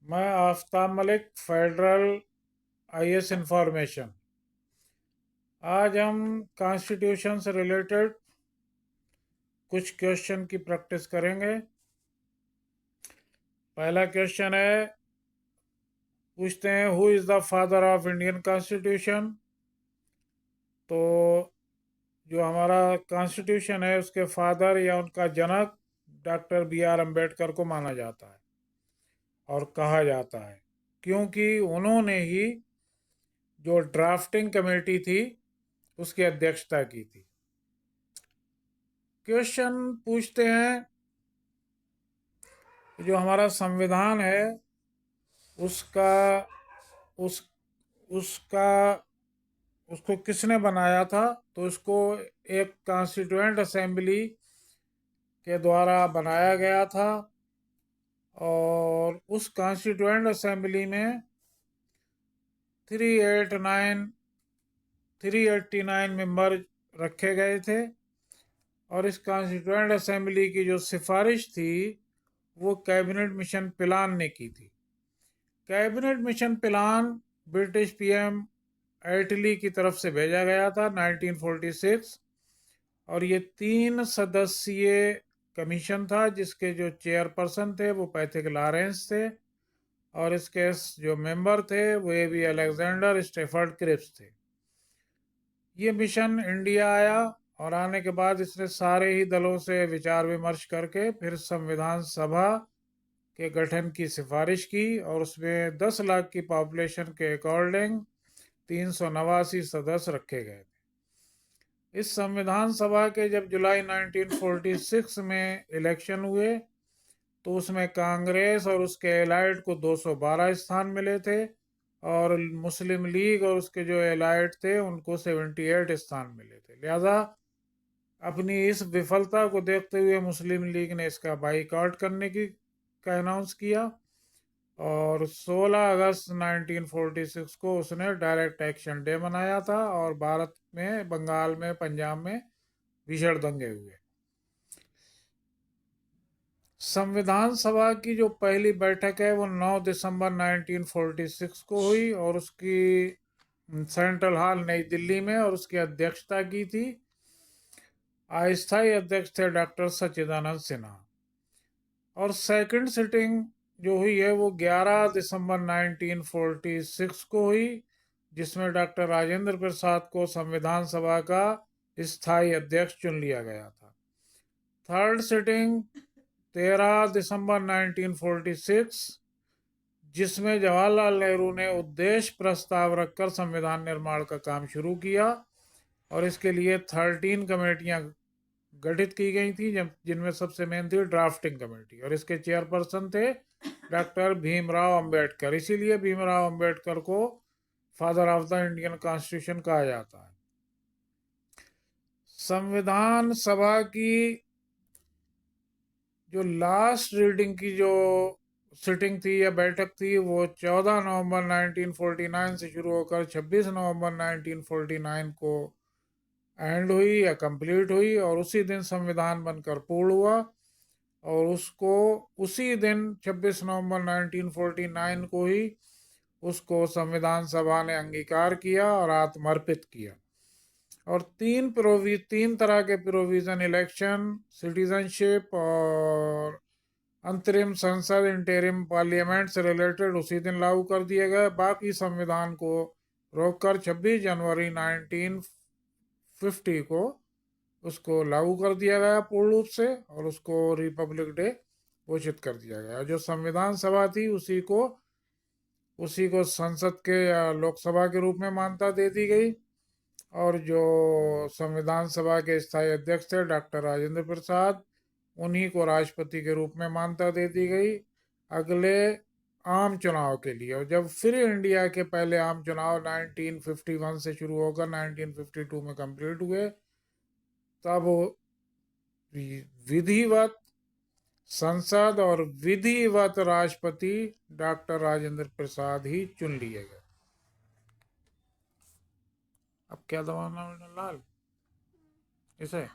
मैं Aftab Malik, federal IAS information. आज हम कॉन्स्टिट्यूशन से रिलेटेड कुछ क्वेश्चन की प्रैक्टिस करेंगे। पहला क्वेश्चन है, पूछते हैं who is the father of Indian constitution. तो जो हमारा कॉन्स्टिट्यूशन है उसके फादर या उनका जनक डॉक्टर बी आर अम्बेडकर को माना जाता है और कहा जाता है, क्योंकि उन्होंने ही जो ड्राफ्टिंग कमेटी थी उसकी अध्यक्षता की थी। क्वेश्चन पूछते हैं, जो हमारा संविधान है उसका उस उसका उसको किसने बनाया था। तो उसको एक कॉन्स्टिट्यूएंट असेंबली के द्वारा बनाया गया था और उस कॉन्स्टिट्यूएंट असेंबली में 389 मेंबर रखे गए थे और इस कॉन्स्टिट्यूएंट असेंबली की जो सिफारिश थी वो कैबिनेट मिशन प्लान ने की थी। Cabinet mission plan British PM Attlee की तरफ से भेजा गया था 1946 और ये 3 सदस्यीय कमीशन था जिसके जो चेयरपर्सन थे वो पैथिक लॉरेंस थे और इसके जो मेंबर थे वो ए.बी. अलेक्जेंडर स्टेफर्ड क्रिप्स थे। ये मिशन इंडिया आया और आने के बाद इसने सारे ही दलों से विचार विमर्श करके फिर संविधान सभा के गठन की सिफारिश की और उसमें 10 लाख की पॉपुलेशन के अकॉर्डिंग 389 सदस्य रखे गए थे। इस संविधान सभा के जब जुलाई 1946 में इलेक्शन हुए तो उसमें कांग्रेस और उसके एलाइड को 212 स्थान मिले थे और मुस्लिम लीग और उसके जो एलाइड थे उनको 78 स्थान मिले थे। लिहाजा अपनी इस विफलता को देखते हुए मुस्लिम लीग ने इसका बाईकॉट करने की का अनाउंस किया और 16 अगस्त 1946 को उसने डायरेक्ट एक्शन डे मनाया था और भारत में, बंगाल में, पंजाब में भीषण दंगे हुए। संविधान सभा की जो पहली बैठक है वो 9 दिसंबर 1946 को हुई और उसकी सेंट्रल हॉल नई दिल्ली में, और उसकी अध्यक्षता की थी, अस्थायी अध्यक्ष थे डॉक्टर सच्चिदानंद सिन्हा। और सेकंड सिटिंग जो हुई है वो 11 दिसंबर 1946 को हुई जिसमें डॉक्टर राजेंद्र प्रसाद को संविधान सभा का स्थायी अध्यक्ष चुन लिया गया था। थर्ड सिटिंग 13 दिसंबर 1946 जिसमें जवाहरलाल नेहरू ने उद्देश्य प्रस्ताव रखकर संविधान निर्माण का काम शुरू किया और इसके लिए 13 कमेटियां गठित की गई थी जिनमें सबसे मेन थी ड्राफ्टिंग कमेटी और इसके चेयरपर्सन थे डॉक्टर भीमराव अंबेडकर। इसीलिए भीमराव अंबेडकर को father of the Indian constitution कहा जाता है। संविधान सभा की जो लास्ट रीडिंग की जो सिटिंग थी या बैठक थी वो 14 नवंबर 1949 से शुरू होकर 26 नवंबर 1949 को एंड हुई या कंप्लीट हुई और उसी दिन संविधान बनकर पूर्ण हुआ और उसको उसी दिन 26 नवंबर 1949 को ही उसको संविधान सभा ने अंगीकार किया और आत्मर्पित किया। और तीन तरह के प्रोविजन, इलेक्शन, सिटीजनशिप और अंतरिम संसद, इंटरिम पार्लियामेंट से रिलेटेड उसी दिन लागू कर दिए गए। बाकी संविधान को रोककर 26 जनवरी 1950 को उसको लागू कर दिया गया पूर्ण रूप से और उसको रिपब्लिक डे घोषित कर दिया गया। जो संविधान सभा थी उसी को संसद के या लोकसभा के रूप में मान्यता दे दी गई और जो संविधान सभा के स्थायी अध्यक्ष थे डॉक्टर राजेंद्र प्रसाद, उन्हीं को राष्ट्रपति के रूप में मान्यता दे दी गई अगले आम चुनाव के लिए। और जब फिर इंडिया के पहले आम चुनाव 1951 से शुरू होकर 1952 में कंप्लीट हुए तब विधिवत संसद और विधिवत राष्ट्रपति डॉक्टर राजेंद्र प्रसाद ही चुन लिए गए। अब क्या दबाना लाल इसे